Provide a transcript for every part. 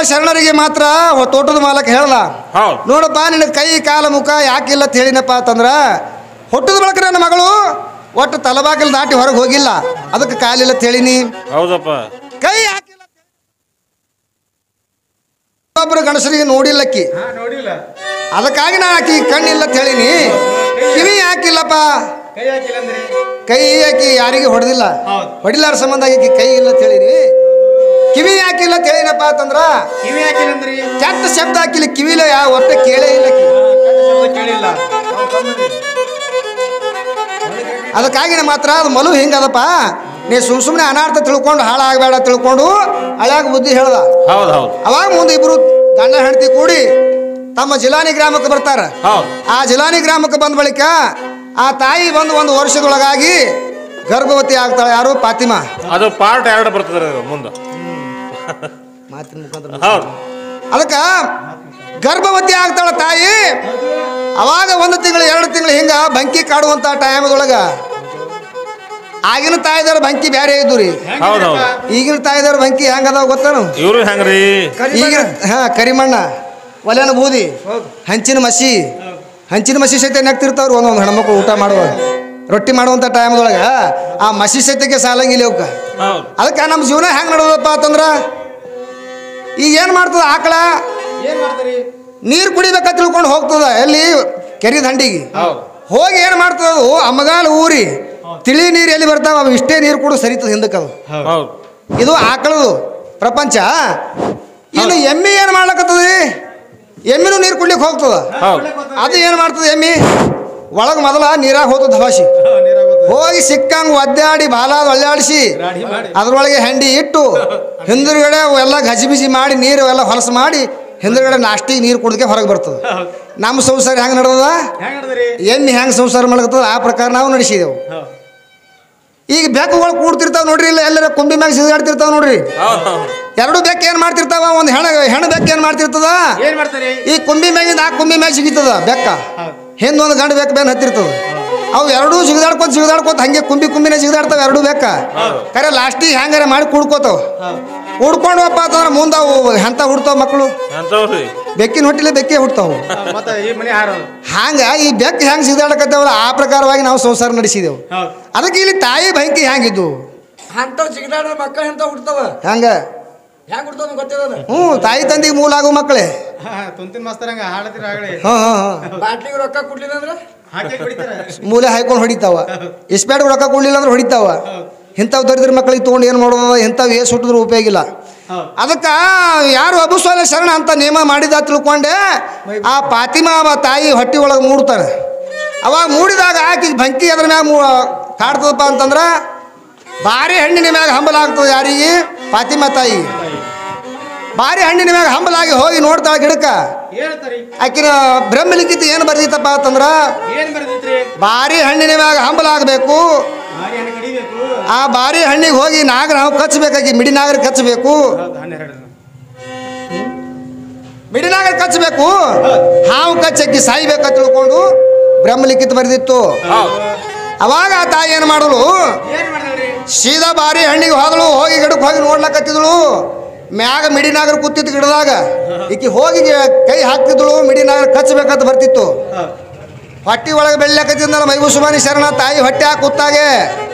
ಶರಣರಿಗೆ ಮಾತ್ರ ತೋಟದ ಮಾಲಕ ಹೇಳ್ದ, ನೋಡಪ್ಪ ನಿನ್ನ ಕೈ ಕಾಲ ಮುಖ ಯಾಕಿಲ್ಲ ಅಂತ ಹೇಳಿನಪ್ಪ ಅಂತಂದ್ರ, ಹುಟ್ಟದ ಬಳಕ ನನ್ನ ಮಗಳು ಒಟ್ಟು ತಲಬಾಗಿಲು ದಾಟಿ ಹೊರಗೆ ಹೋಗಿಲ್ಲ, ಅದಕ್ಕೆ ಕಾಲಿಲ್ಲ ಅಂತ ಹೇಳಿನಿ. ಹೌದಪ್ಪ. ಕೈ ಹಾಕಿಲ್ಲ ಒಬ್ಬರು ಗಣಸರಿಗೆ ನೋಡಿಲ್ಲಕ್ಕಿ, ಅದಕ್ಕಾಗಿ ನಾ ಆಕಿ ಕಣ್ಣಿಲ್ಲ ಅಂತ ಹೇಳಿನಿ. ಕಿವಿ ಹಾಕಿಲ್ಲಪ್ಪ, ಕೈ ಹಾಕಿ ಯಾರಿಗೆ ಹೊಡೆದಿಲ್ಲ, ಹೊಡಿಲಾರ ಸಂಬಂಧ ಆಗಿ ಕೈ ಇಲ್ಲ ಅಂತ ಹೇಳಿನಿ. ಕಿವಿ ಹಾಕಿಲ್ಲ ಅಂತ ಹೇಳಿನಪ್ಪ ಅಂತಂದ್ರ ಕೆಟ್ಟ ಶಬ್ದ ಹಾಕಿಲ್ಲ, ಕಿವಿಲ ಯಾವ ಒಟ್ಟ ಕೇಳೇ ಇಲ್ಲ. ಅದಕ್ಕಾಗಿ ಮಾತ್ರ ಅದು ಮಲು ಹಿಂಗದಪ್ಪ, ನೀ ಸುಮ್ಮನೆ ಅನಾರ್ಥ ತಿಳ್ಕೊಂಡು ಹಾಳಾಗಬೇಡ ತಿಳ್ಕೊಂಡು ಹಳ್ಯಾಗ ಬುದ್ಧಿ ಹೇಳ್ದ. ಅವಾಗ ಮುಂದೆ ಇಬ್ರು ಗಂಡ ಹೆಂಡತಿ ಕೂಡಿ ತಮ್ಮ ಜಿಲಾನಿ ಗ್ರಾಮಕ್ಕೆ ಬರ್ತಾರ. ಆ ಜಿಲಾನಿ ಗ್ರಾಮಕ್ಕೆ ಬಂದ ಬಳಿಕ ಆ ತಾಯಿ ಬಂದು ಒಂದು ವರ್ಷದೊಳಗಾಗಿ ಗರ್ಭವತಿ ಆಗ್ತಾಳೆ. ಯಾರು? ಫಾತಿಮಾ. ಅದು ಪಾರ್ಟ್ 2 ಬರ್ತದೆ ಮುಂದೆ ಮಾತಿನ ಮುಖಾಂತರ. ಅದಕ್ಕ ಗರ್ಭವತಿ ಆಗ್ತಾಳ ತಾಯಿ. ಅವಾಗ 1 ತಿಂಗಳು 2 ತಿಂಗಳು ಹಿಂಗ ಬಂಕಿ ಕಾಡುವಂತ ಟೈಮದೊಳಗ ಆಗಿನ ತಾಯಿದವ್ರ ಬಂಕಿ ಬ್ಯಾರೆ ಇದ್ದು ರೀ, ಈಗಿನ ತಾಯಿದವ್ರ ಬಂಕಿ ಹೆಂಗ ಅದಾವ ಗೊತ್ತಾನು? ಇವ್ರು ಹೆಂಗ್ರಿ? ಈಗಿನ ಕರಿಮಣ್ಣ, ಒಲೆನ ಬೂದಿ, ಹಂಚಿನ ಮಸಿ ಸಹಿತ ನೆಕ್ತಿರ್ತಾವ್ರು ಒಂದೊಂದು ಹೆಣ್ಮಕ್ಳು ಊಟ ಮಾಡುವ ರೊಟ್ಟಿ ಮಾಡುವಂತ ಟೈಮದೊಳಗ ಆ ಮಸಿ ಸಹಿತಕ್ಕೆ ಸಾಲಂಗಿಲ್ಲ ಅವಕ್ಕ. ಅದಕ್ಕೆ ನಮ್ಮ ಜೀವನ ಹೆಂಗ್ ನಡೆದಪ್ಪ ಅಂತಂದ್ರ, ಈಗ ಏನ್ ಮಾಡ್ತದ ಆಕಳ ನೀರು ಕುಡಿಬೇಕಂತ ತಿಳ್ಕೊಂಡು ಹೋಗ್ತದ ಎಲ್ಲಿ ಕೆರೆ ದಂಡಿಗೆ ಹೋಗಿ ಏನ್ ಮಾಡ್ತದ, ಅದು ಅಮ್ಮಗಾಲ ಊರಿ ತಿಳಿ ನೀರು ಎಲ್ಲಿ ಬರ್ತಾವ ಅವು ಇಷ್ಟೇ ನೀರು ಕೂಡ ಸರಿತದ ಹಿಂದಕ್ಕೆ. ಅದು ಇದು ಆಕಳದು ಪ್ರಪಂಚ. ಇನ್ನು ಎಮ್ಮಿ ಏನ್ ಮಾಡ್ಲಕತ್ತದ, ಎಮ್ಮಿನೂ ನೀರು ಕುಡ್ಲಿಕ್ಕೆ ಹೋಗ್ತದ. ಅದು ಏನ್ ಮಾಡ್ತದ, ಎಮ್ಮಿ ಒಳಗ ಮೊದಲ ನೀರಾಗ ಹೋಗ್ತದ ಹವಾಸಿ, ಹೋಗಿ ಸಿಕ್ಕಂಗ್ ಒದ್ದಾಡಿ ಬಾಲಾದ ಒಳ್ಳಾಡಿಸಿ ಅದ್ರೊಳಗೆ ಹೆಂಡಿ ಇಟ್ಟು ಹಿಂದುಗಡೆ ಎಲ್ಲ ಗಜಿಬಿಜಿ ಮಾಡಿ ನೀರು ಎಲ್ಲ ಹೊಲಸು ಮಾಡಿ ಹಿಂದುಗಡೆ ನಾಷ್ಟಿಗೆ ನೀರು ಕುಡ್ದಕ್ಕೆ ಹೊರಗೆ ಬರ್ತದೆ. ನಮ್ಮ ಸಂಸಾರ ಹೆಂಗೆ ನಡೆದದ, ಎಮ್ಮಿ ಹೆಂಗೆ ಸಂಸಾರ ಮಾಡ್ತದ ಆ ಪ್ರಕಾರ ನಾವು ನಡೆಸಿದೆವು. ಈಗ ಬೆಕ್ಕುಗಳು ಕೂಡ್ತಿರ್ತಾವ ನೋಡ್ರಿ, ಇಲ್ಲ ಎಲ್ಲರ ಕುಂಬಿ ಮ್ಯಾಗ ಸಿಗಾಡ್ತಿರ್ತಾವ ನೋಡ್ರಿ. 2 ಬೆಕ್ಕ ಏನ್ ಮಾಡ್ತಿರ್ತಾವ, ಒಂದು ಹೆಣ್ಣು ಬೆಕ್ಕ ಏನ್ ಮಾಡ್ತಿರ್ತದ, ಈ ಕುಂಬಿ ಮ್ಯಾಗಿಂದ ಆ ಕುಂಬಿ ಮ್ಯಾಗ ಸಿಗಿತದ ಬೆಕ್ಕ, ಹಿಂದೊಂದು ಗಂಡು ಬೆಕ್ಕ ಬೇನ್ ಹತ್ತಿರ್ತದ. ಅವು 2 ಜಿಗದಾಡ್ಕೋತ ಹಂಗೆ ಕುಂಬಿನೇ ಜಿಗದಾಡ್ತಾವ 2 ಬೆಕ್ಕ. ಕರೆ ಲಾಸ್ಟಿಗೆ ಹೆಂಗಾರ ಮಾಡಿ ಕುಡ್ಕೋತಾವ. ಕುಡ್ಕೊಂಡ್ವಪ್ಪ ಅಂತಂದ್ರೆ ಮುಂದೆ ಅವು ಎಂತ ಹುಡ್ತಾವ ಮಕ್ಕಳು, ಬೆಕ್ಕಿನ ಹೊಟ್ಟಿಲೆ ಬೆಕ್ಕೆ ಹುಡ್ತಾವು. ಹಂಗ ಈ ಬೆಕ್ಕ ಹೆಂಗ್ ಸಿಗದಾಡಕತ್ತೇವಲ್ಲ ಆ ಪ್ರಕಾರವಾಗಿ ನಾವು ಸಂಸಾರ ನಡೆಸಿದೆವು. ಅದಕ್ಕೆ ಇಲ್ಲಿ ತಾಯಿ ಬೆಂಕಿ ಹೆಂಗಿದ್ದು ಮಕ್ಕಳು ಎಂತ ಹುಡ್ತಾವ ಹೆಂಗ ತಾಯಿ ತಂದಿಗೆ ಮೂಲ ಆಗೋ ಮಕ್ಕಳೇ. ರೊಕ್ಕ ಕೊಡ್ಲಿಲ್ಲ ಅಂದ್ರೆ ಮೂಲೆ ಹಾಯ್ಕೊಂಡು ಹೊಡಿತಾವ, ಇಸ್ಪೇಟ್ ರೊಕ್ಕ ಕೊಡ್ಲಿಲ್ಲ ಅಂದ್ರೆ ಹೊಡಿತಾವ. ಇಂಥವು ದರಿದ್ರ ಮಕ್ಕಳಿಗೆ ತೊಗೊಂಡು ಏನು ಮಾಡೋದು, ಇಂಥವು ಏಸು ಹುಟ್ಟಿದ್ರು ಉಪಯೋಗ ಇಲ್ಲ. ಅದಕ್ಕೆ ಯಾರು ಅಬುಸ್ವಾಲೆ ಶರಣ ಅಂತ ನೇಮ ಮಾಡಿದ ತಿಳ್ಕೊಂಡೆ ಆ ಫಾತಿಮಾ ತಾಯಿ ಹೊಟ್ಟಿ ಒಳಗೆ ಮೂಡ್ತಾರೆ. ಅವಾಗ ಮೂಡಿದಾಗ ಆಕಿಗೆ ಬಂಕಿ ಅದ್ರ ಮ್ಯಾಗ ಕಾಡ್ತದಪ್ಪ ಅಂತಂದ್ರೆ ಭಾರಿ ಹಣ್ಣಿನ ಮ್ಯಾಗ ಹಂಬಲ ಆಗ್ತದೆ. ಯಾರಿಗೆ? ಫಾತಿಮಾ ತಾಯಿ. ಭಾರಿ ಹಣ್ಣಿನ ಮ್ಯಾಗ ಹಂಬಲಾಗಿ ಹೋಗಿ ನೋಡ್ತಾಳ ಗಿಡಕ್ಕ. ಆಕಿನ ಬ್ರಹ್ಮಲಿಖಿತ ಏನು ಬರ್ದಿತ್ತಪ್ಪ ಅಂತಂದ್ರ, ಭಾರಿ ಹಣ್ಣಿನ ಮ್ಯಾಗ ಹಂಬಲ ಆಗಬೇಕು, ಆ ಭಾರಿ ಹಣ್ಣಿಗೆ ಹೋಗಿ ನಾಗರ ಹಾವು ಕಚ್ಚಬೇಕಾಗಿ ಮಿಡಿನಾಗರ ಕಚ್ಚಬೇಕು, ಮಿಡಿನಾಗರ ಕಚ್ಚಬೇಕು, ಹಾವು ಕಚ್ಚಕ್ಕಿ ಸಾಯ್ಬೇಕಂತ ತಿಳ್ಕೊಂಡು ಬ್ರಹ್ಮಲಿಖಿತ ಬರ್ದಿತ್ತು. ಅವಾಗ ಆ ತಾಯಿ ಏನು ಮಾಡಲು, ಸೀದಾ ಭಾರಿ ಹಣ್ಣಿಗೆ ಹೋದಳು, ಹೋಗಿ ಗಿಡಕ್ಕೆ ಹೋಗಿ ನೋಡ್ಲಕತ್ತಿದಳು. ಮ್ಯಾಗ ಮಿಡಿನಾಗರ ಕೂತಿತ್ತು ಗಿಡದಾಗ, ಈಕಿ ಹೋಗಿ ಕೈ ಹಾಕ್ತಿದ್ದಳು, ಮಿಡಿನಾಗರ ಕಚ್ಚಬೇಕಂತ ಬರ್ತಿತ್ತು. ಹೊಟ್ಟಿ ಒಳಗೆ ಬೆಳ್ಳಕತ್ತಿದ್ನಲ್ಲ ಮೈಬೂಸುಮಾನಿ ಶರಣ ತಾಯಿ ಹೊಟ್ಟೆ ಹಾಕಿ ಕೂತಾಗೆ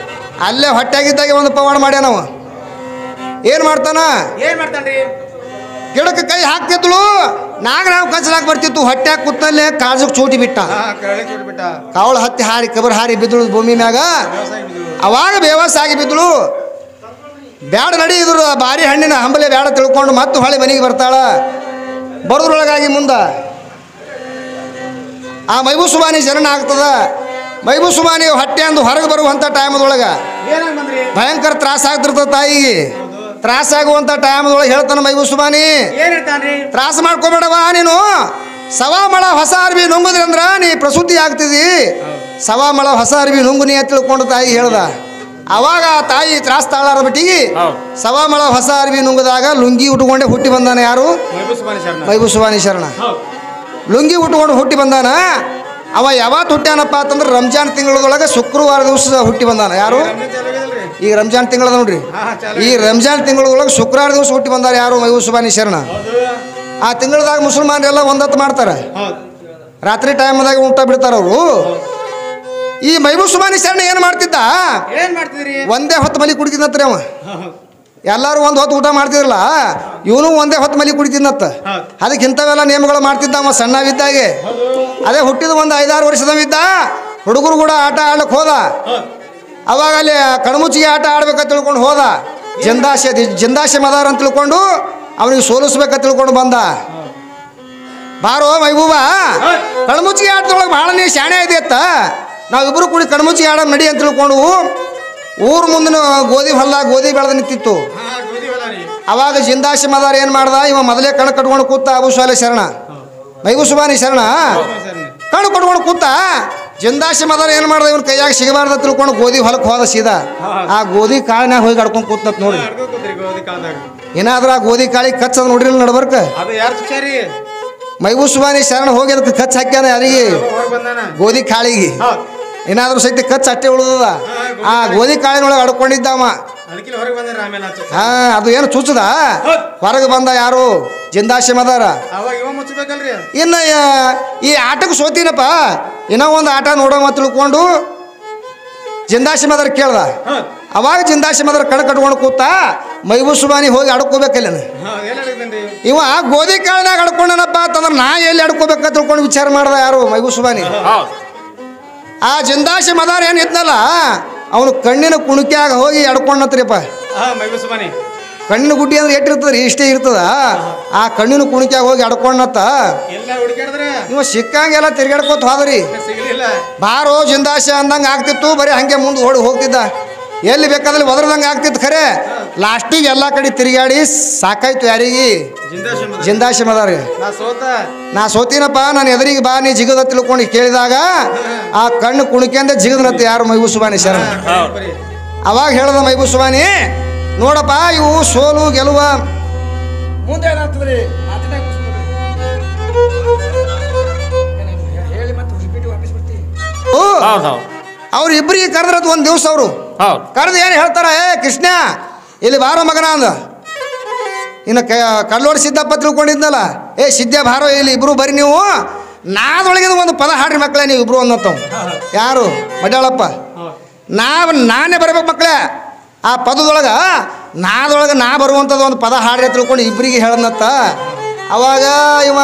ಅಲ್ಲೇ ಹೊಟ್ಟೆಗಿದ್ದಾಗೆ ಒಂದು ಪವಾಡ ಮಾಡ್ಯಾನವ. ಏನ್ ಮಾಡ್ತಾನ, ಗಿಡಕ್ಕೆ ಕೈ ಹಾಕ್ತಿದ್ಳು, ನಾಗರಾವ್ ಕಚ್ಚಲಾಕ ಬರ್ತಿತ್ತು. ಹೊಟ್ಟೆ ಹಾಕಿ ಕೂತಲ್ಲೇ ಕಾಜಕ್ಕೆ ಚೂಟಿ ಬಿಟ್ಟ, ಕಾವಳು ಹತ್ತಿ ಹಾರಿ ಕಬರ್ ಹಾರಿ ಬಿದ್ದಳು ಭೂಮಿ ಮ್ಯಾಗ. ಅವಾಗ ಬೇವಾಸ ಆಗಿ ಬಿದ್ದಳು. ಬ್ಯಾಡ ನಡಿ ಇದ್ರು ಭಾರಿ ಹಣ್ಣಿನ ಹಂಬಲೆ ಬ್ಯಾಡ ತಿಳ್ಕೊಂಡು ಮತ್ತೆ ಹೊಳೆ ಮನೆಗೆ ಬರ್ತಾಳ. ಬರೋದ್ರೊಳಗಾಗಿ ಮುಂದೆ ಆ ಮೈಬೂಸುಮಾನಿ ಶರಣ ಆಗ್ತದ. ಮೈಬೂಸುಮಾನಿ ಹೊಟ್ಟೆ ಅಂದು ಹೊರಗೆ ಬರುವಂಥ ಟೈಮದೊಳಗೆ ಭಯಂಕರ ತ್ರಾಸ ಆಗ್ತಿರ್ತದ ತಾಯಿಗೆ. ತ್ರಾಸಾಗುವಂಥ ಟೈಮದೊಳಗೆ ಹೇಳ್ತಾನ ಮೈಬೂಸುಮಾನಿ, ತ್ರಾಸ ಮಾಡ್ಕೋಬೇಡವ, ನೀನು ಸವಾ ಮಳ ಹೊಸ ಅರ್ಬಿ ನುಂಗುದ್ರಿ ಅಂದ್ರ ನೀ ಪ್ರಸೂತಿ ಆಗ್ತಿದಿ, ಸವಾ ಮಳ ಹೊಸ ಅರ್ಬಿ ನುಂಗುನಿ ಅಂತ ತಿಳ್ಕೊಂಡು ತಾಯಿ ಹೇಳ್ದ. ಅವಾಗ ತಾಯಿ ತ್ರಾಸ ತಾಳಾರ ಬಿಟ್ಟಿಗೆ ಸವಾ ಮಳ ಹೊಸ ಅರ್ಬಿ ನುಂಗದಾಗ ಲುಂಗಿ ಉಟ್ಕೊಂಡೆ ಹುಟ್ಟಿ ಬಂದಾನ. ಯಾರು? ಮೈಬೂಸುಮಾನಿ ಶರಣ. ಲುಂಗಿ ಉಟ್ಕೊಂಡು ಹುಟ್ಟಿ ಬಂದಾನ. ಅವ ಯಾವತ್ತು ಹುಟ್ಟ್ಯಾನಪ್ಪ ಅಂತಂದ್ರೆ ರಂಜಾನ್ ತಿಂಗಳದೊಳಗೆ ಶುಕ್ರವಾರ ದಿವಸ ಹುಟ್ಟಿ ಬಂದಾನ. ಯಾರು ಈಗ ರಂಜಾನ್ ತಿಂಗಳದ ನೋಡ್ರಿ, ಈ ರಂಜಾನ್ ತಿಂಗಳದೊಳಗೆ ಶುಕ್ರವಾರ ದಿವಸ ಹುಟ್ಟಿ ಬಂದಾರ ಯಾರು? ಮೈಬೂಬ್ ಸುಬಾನಿ ಶರಣ. ಆ ತಿಂಗಳದಾಗ ಮುಸಲ್ಮಾನರೆಲ್ಲ ಒಂದತ್ತು ಮಾಡ್ತಾರೆ, ರಾತ್ರಿ ಟೈಮ್ದಾಗ ಊಟ ಬಿಡ್ತಾರ ಅವರು. ಈ ಮೈಬೂಬ್ ಸುಬಾನಿ ಶರಣ ಏನು ಮಾಡ್ತಿದ್ದ? ಒಂದೇ ಹೊತ್ತು ಮಲಿ ಕುಡಿತಿದ್ನತ್ರಿ ಅವ. ಎಲ್ಲರೂ ಒಂದು ಹೊತ್ತು ಊಟ ಮಾಡ್ತಿದ್ರಲ್ಲ, ಇವನು ಒಂದೇ ಹೊತ್ತು ಮಲಿ ಕುಡಿತಿದ್ನತ್ತ. ಅದಕ್ಕೆ ಇಂಥವೆಲ್ಲ ನಿಯಮಗಳು ಮಾಡ್ತಿದ್ದ ಅವ ಸಣ್ಣವಿದ್ದಾಗೆ. ಅದೇ ಹುಟ್ಟಿದ ಒಂದು 5-6 ವರ್ಷದವಿದ್ದ, ಹುಡುಗರು ಕೂಡ ಆಟ ಆಡ್ಲಿಕ್ಕೆ ಹೋದ. ಅವಾಗ ಅಲ್ಲಿ ಕಣ್ಮುಚ್ಚಿಗೆ ಆಟ ಆಡ್ಬೇಕಂತ ತಿಳ್ಕೊಂಡು ಹೋದ. ಜಿಂದಾಶೆ ಮದಾರ ಅಂತ ತಿಳ್ಕೊಂಡು ಅವನಿಗೆ ಸೋಲಿಸ್ಬೇಕಂತ ತಿಳ್ಕೊಂಡು ಬಂದ. ಬಾರೋ ಮೈಬೂಬ, ಕಣ್ಮುಚ್ಚಿಗೆ ಆಟದೊಳಗೆ ಭಾಳ ನೀ ಶಾಣೆ ಇದೆಯತ್ತ, ನಾವಿಬ್ಬರು ಕೂಡಿ ಕಣ್ಮುಚ್ಚಿಗೆ ಆಡ ನಡಿ ಅಂತ ತಿಳ್ಕೊಂಡು ಊರು ಮುಂದಿನ ಗೋಧಿ ಹೊಲ್ದಾಗ ಗೋಧಿ ಬೆಳೆದು ನಿಂತಿತ್ತು. ಅವಾಗ ಜಿಂದಾಶೆ ಮದಾರ ಏನು ಮಾಡ್ದ? ಇವ ಮೊದಲೇ ಕಣ್ಣು ಕಟ್ಕೊಂಡು ಕೂತ. ಅಬು ಶಾಲೆ ಶರಣ, ಮೈಬೂಬ್ ಸುಬಾನಿ ಶರಣ ಕಣ್ಣು ಕಟ್ಕೊಂಡು ಕೂತ. ಜಿಂದಾಶೆ ಮದಾರ ಏನು ಮಾಡ್ದ? ಇವನ್ ಕೈಯಾಗ ಸಿಗಬಾರ್ದ ತಿಳ್ಕೊಂಡು ಗೋಧಿ ಹೊಲಕ್ಕೆ ಹೋದ ಸೀದಾ. ಆ ಗೋಧಿ ಕಾಳಿನಾಗ ಹೋಗಿ ಅಡ್ಕೊಂಡು ಕೂತತ್ ನೋಡಿ. ಏನಾದ್ರ ಆ ಗೋಧಿ ಕಾಳಿಗೆ ಕಚ್ಚದ ನೋಡ್ರಿ ನಡ್ಬರ್ಕ. ಮೈಬೂಬ್ ಸುಬಾನಿ ಶರಣ ಹೋಗಿ ಅದಕ್ಕೆ ಕಚ್ ಹಾಕ್ಯಾನ ಯಾರಿಗೆ? ಗೋಧಿ ಕಾಳಿಗೆ. ಏನಾದ್ರೂ ಸಹಿತ ಕಚ್ ಅಟ್ಟೆ ಉಳಿದ. ಆ ಗೋಧಿ ಕಾಳಿನೊಳಗೆ ಅಡ್ಕೊಂಡಿದ್ದವ. ಅದು ಏನು ಚುಚ್ಚದ ಹೊರಗೆ ಬಂದ. ಯಾರು? ಜಿಂದಾಶೆ ಮದಾರ. ಇನ್ನ ಈ ಆಟಕ್ಕೆ ಸೋತೀನಪ್ಪ, ಇನ್ನೂ ಒಂದು ಆಟ ನೋಡೋಣ ತಿಳ್ಕೊಂಡು ಜಿಂದಾಶೆ ಮದಾರ ಕೇಳ್ದ. ಅವಾಗ ಜಿಂದಾಶೆ ಮದಾರ ಕಣ್ ಕಟ್ಕೊಂಡು ಕೂತ. ಮೈಬೂಬ್ ಸುಬಾನಿ ಹೋಗಿ ಅಡ್ಕೋಬೇಕಲ್ಲ. ಇವ ಗೋಧಿ ಕಾಳಿನಾಗ ಅಡ್ಕೊಂಡನಪ್ಪ ಅಂತಂದ್ರೆ ನಾ ಎಲ್ಲಿ ಅಡ್ಕೋಬೇಕಂತ ತಿಳ್ಕೊಂಡು ವಿಚಾರ ಮಾಡ್ದ. ಯಾರು? ಮೈಬೂಬ್ ಸುಬಾನಿ. ಆ ಜಿಂದಾಶೆ ಮದಾರ ಏನು ಇದ್ನಲ್ಲ, ಅವನು ಕಣ್ಣಿನ ಕುಣಿಕ್ಯಾಗ ಹೋಗಿ ಅಡ್ಕೊಂಡತ್ರಿಪ್ಪ. ಕಣ್ಣಿನ ಗುಡ್ಡಿ ಅಂದ್ರೆ ಎಟ್ಟಿರ್ತದ್ರಿ? ಇಷ್ಟೇ ಇರ್ತದ. ಆ ಕಣ್ಣಿನ ಕುಣಿಕ್ಯಾಗ ಹೋಗಿ ಅಡ್ಕೊಂಡತ್ತ. ಇವ ಸಿಕ್ಕಂಗೆಲ್ಲ ತಿರ್ಗಾಡ್ಕೋತ ಹೋದ್ರಿ. ಬಾರೋ ಜಿಂದಾಶೆ ಅಂದಂಗೆ ಆಗ್ತಿತ್ತು. ಬರೀ ಹಂಗೆ ಮುಂದೆ ಓಡಿ ಹೋಗ್ತಿದ್ದ. ಎಲ್ಲಿ ಬೇಕಾದಲ್ಲಿ ಒದರ್ದಂಗೆ ಆಗ್ತಿತ್ತು. ಖರೆ ಲಾಸ್ಟಿಗೆ ಎಲ್ಲ ಕಡೆ ತಿರುಗಾಡಿ ಸಾಕಾಯ್ತು. ಯಾರಿಗೆ? ಜಿಂದಾಶೆ ಮದಾರಿಗೆ. ನಾ ಸೋತೀನಪ್ಪ, ನಾನು ಎದುರಿಗೆ ಬಾ, ನೀ ಜಿಗದ ತಿಳ್ಕೊಂಡು ಕೇಳಿದಾಗ ಆ ಕಣ್ಣು ಕುಣಿಕೆಂದ ಜಿಗದ್ನತ್ತ. ಯಾರು? ಮೈಬೂಬ್ ಸುಬಾನಿ ಶರಣ. ಅವಾಗ ಹೇಳ್ದ ಮೈಬೂಬ್ ಸುಬಾನಿ, ನೋಡಪ್ಪ ಇವು ಸೋಲು ಗೆಲುವ ಮುಂದೆ ಏನಾಗ್ತದ್ರಿ? ಅವ್ರು ಇಬ್ಬರಿಗೆ ಕರೆದ್ರತ್ ಒಂದು ದಿವಸ. ಅವರು ಕರೆದು ಏನು ಹೇಳ್ತಾರ? ಕೃಷ್ಣ ಇಲ್ಲಿ ಬಾರೋ ಮಗನ ಅಂದ. ಇನ್ನು ಕಲ್ಲೋಡಿ ಸಿದ್ದಪ್ಪ ತಿಳ್ಕೊಂಡಿದ್ನಲ್ಲ, ಸಿದ್ಧ ಬಾರೋ ಇಲ್ಲಿ ಇಬ್ರು ಬರ್ರಿ ನೀವು. ನಾದೊಳಗಿದ ಒಂದು ಪದ ಹಾಡ್ರಿ ಮಕ್ಕಳೇ ನೀವು ಇಬ್ರು ಅನ್ನತ್ತವ್. ಯಾರು? ಮಡ್ಯಾಳಪ್ಪ. ನಾನೇ ಬರ್ಬೇಕು ಮಕ್ಕಳೇ. ಆ ಪದದೊಳಗೆ ನಾದೊಳಗೆ ನಾ ಬರುವಂಥದ್ದು ಒಂದು ಪದ ಹಾಡ್ರಿ ತಿಳ್ಕೊಂಡು ಇಬ್ಬರಿಗೆ ಹೇಳನತ್ತ. ಅವಾಗ ಇವ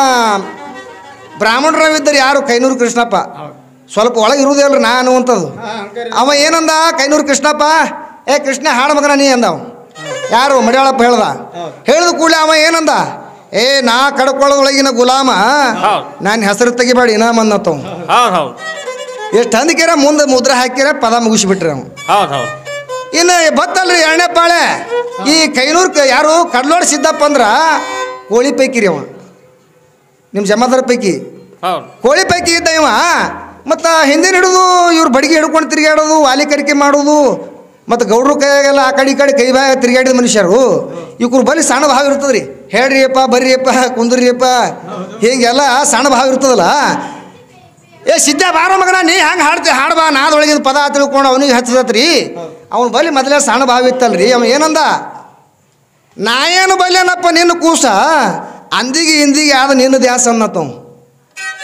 ಬ್ರಾಹ್ಮಣರವಿದ್ದರು. ಯಾರು? ಕೈನೂರು ಕೃಷ್ಣಪ್ಪ. ಸ್ವಲ್ಪ ಒಳಗೆ ಇರುವುದೇ ಅಲ್ರಿ ನಾ ಅನ್ನುವಂಥದ್ದು. ಅವ ಏನಂದ? ಕೈನೂರು ಕೃಷ್ಣಪ್ಪ, ಕೃಷ್ಣ ಹಾಡು ಮಗನ ನೀ ಅಂದವ. ಯಾರು? ಮಡ್ಯಾಳಪ್ಪ ಹೇಳ್ದ. ಹೇಳಿದ ಕೂಡಲೇ ಅವ ಏನಂದ? ನಾ ಕಡ್ಕೊಳ್ಳೋದೊಳಗಿನ ಗುಲಾಮ, ನಾನು ಹೆಸರು ತೆಗಿಬೇಡಿ ಇನಾಮ ಅನ್ನತ್ತವ್. ಎಷ್ಟು ಅಂದಿಕ್ಯಾರ ಮುಂದೆ ಮುದ್ರೆ ಹಾಕ್ಯಾರ, ಪದ ಮುಗಿಸ್ಬಿಟ್ರಿ ಅವ. ಇನ್ನು ಬತ್ತಲ್ರಿ 2ನೇ ಪಾಳೆ. ಈ ಕೈನೂರು ಯಾರು? ಕಡ್ಲೋಡಿ ಸಿದ್ದಪ್ಪ ಅಂದ್ರ ಕೋಳಿ ಪೈಕಿ ರೀ ಅವ. ನಿಮ್ಮ ಜಮಾದಾರ ಪೈಕಿ ಕೋಳಿ ಪೈಕಿ ಇದ್ದ ಇವ. ಮತ್ತು ಹಿಂದಿನ ಹಿಡಿದು ಇವ್ರು ಬಡಿಗೆ ಹಿಡ್ಕೊಂಡು ತಿರುಗಾಡೋದು, ವಾಲಿ ಕರಿಕೆ ಮಾಡೋದು, ಮತ್ತು ಗೌಡ್ರು ಕೈಯಾಗೆಲ್ಲ ಆ ಕಡೆ ಈ ಕಡೆ ಕೈ ಬಾಯ ತಿರುಗಾಡಿದ ಮನುಷ್ಯರು. ಇವ್ರು ಬಲಿ ಸಣ್ಣ ಭಾವ ಇರ್ತದ್ರಿ. ಹೇಳ್ರಿಯಪ್ಪ, ಬರ್ರಿಯಪ್ಪ, ಕುಂದ್ರಿಯಪ್ಪ, ಹೀಗೆಲ್ಲ ಸಣ್ಣ ಭಾವ ಇರ್ತದಲ್ಲ. ಸಿದ್ಧ ಬಾರೋ ಮಗನ ನೀ ಹಂಗೆ ಹಾಡ್ಬಾ ನಾದೊಳಗಿನ ಪದ ತಿಳ್ಕೊಂಡು ಅವನಿಗೆ ಹಚ್ಚದತ್ರಿ. ಅವನು ಬಲಿ ಮೊದಲೇ ಸಣ್ಣ ಭಾವ ಇತ್ತಲ್ರಿ. ಅವ ಏನಂದ? ನಾ ಏನು ಬಲ್ಯನಪ್ಪ ನಿನ್ನ ಕೂಸ, ಅಂದಿಗೆ ಇಂದಿಗೆ ಆದ ನಿನ್ನ ದ್ಯಾಸ ಅನ್ನತ್ತವ್.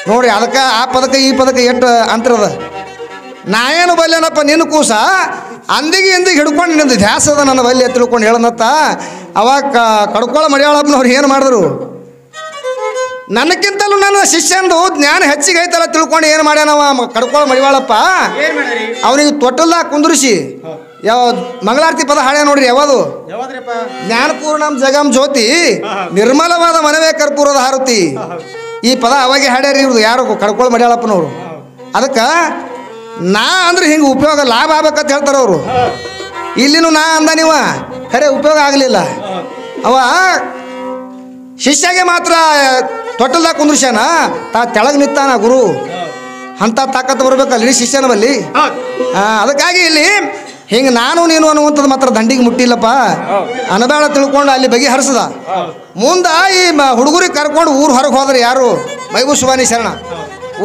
ನೋಡ್ರಿ, ಅದಕ್ಕೆ ಆ ಪದಕ್ಕೆ ಈ ಪದಕ್ಕೆ ಎಷ್ಟು ಅಂತರದ. ನಾ ಏನು ಬಲ್ಯನಪ್ಪ ನಿನ್ನ ಕೂಸ, ಅಂದಿಗೆ ಇಂದಿಗೆ ಹಿಡ್ಕೊಂಡು ನಿನ್ನದು ದ್ಯಾಸ ಅದ ನನ್ನ ಬಲ್ಯ ತಿಳ್ಕೊಂಡು ಹೇಳನತ್ತ. ಅವಾಗ ಕಡ್ಕೊಳ್ಳೋ ಮಡ್ಯಾಳಪ್ಪನವ್ರು ಏನು ಮಾಡಿದ್ರು? ನನಕ್ಕಿಂತಲೂ ನನ್ನ ಶಿಷ್ಯಂದು ಜ್ಞಾನ ಹೆಚ್ಚಿಗೆ ಐತಲ್ಲ ತಿಳ್ಕೊಂಡು ಏನು ಮಾಡ್ಯಾನವ ಕಡ್ಕೊಳ್ಳೋ ಮಡಿವಾಳಪ್ಪ. ಅವನಿಗೆ ತೊಟ್ಟಲ್ದಾಗ ಕುಂದ್ರಿಸಿ ಯಾವ ಮಂಗಳಾರತಿ ಪದ ಹಾಡ್ಯ ನೋಡ್ರಿ. ಯಾವುದು? ಜ್ಞಾನಪೂರ್ಣಂ ಜಗಂ ಜ್ಯೋತಿ ನಿರ್ಮಲವಾದ ಮನವೇ ಕರ್ಪೂರದ ಹಾರುತಿ. ಈ ಪದ ಅವಾಗೆ ಹಾಡ್ಯಾರಿ ಇವ್ರದು. ಯಾರು? ಕಡ್ಕೊಳ್ಳೋ ಮಡ್ಯಾಳಪ್ಪನವರು. ಅದಕ್ಕೆ ನಾ ಅಂದ್ರೆ ಹಿಂಗೆ ಉಪಯೋಗ ಲಾಭ ಆಗ್ಬೇಕಂತ ಹೇಳ್ತಾರೆ ಅವರು. ಇಲ್ಲಿನೂ ನಾ ಅಂದ ನೀವ ಖರೆ ಉಪಯೋಗ ಆಗಲಿಲ್ಲ. ಅವ ಶಿಷ್ಯಗೆ ಮಾತ್ರ ತೊಟ್ಟಲ್ದಾಗ ಕುಂದ್ರಸ್ಯಾನ, ತಾ ತೆಳಗೆ ನಿಂತಾನ ಗುರು. ಅಂಥ ತಾಕತ್ತು ಬರ್ಬೇಕಲ್ರಿ ಶಿಷ್ಯನ ಬಲ್ಲಿ. ಅದಕ್ಕಾಗಿ ಇಲ್ಲಿ ಹಿಂಗೆ ನಾನು ನೀನು ಅನ್ನುವಂಥದ್ದು ಮಾತ್ರ ದಂಡಿಗೆ ಮುಟ್ಟಿಲ್ಲಪ್ಪ. ಅನಬೇಡ ತಿಳ್ಕೊಂಡು ಅಲ್ಲಿ ಬಗೆಹರಿಸದ. ಮುಂದೆ ಈ ಹುಡುಗರಿಗೆ ಕರ್ಕೊಂಡು ಊರು ಹೊರಗೆ ಹೋದ್ರಿ. ಯಾರು? ಮೈಬೂಬ್ ಸುಬಾನಿ ಶರಣ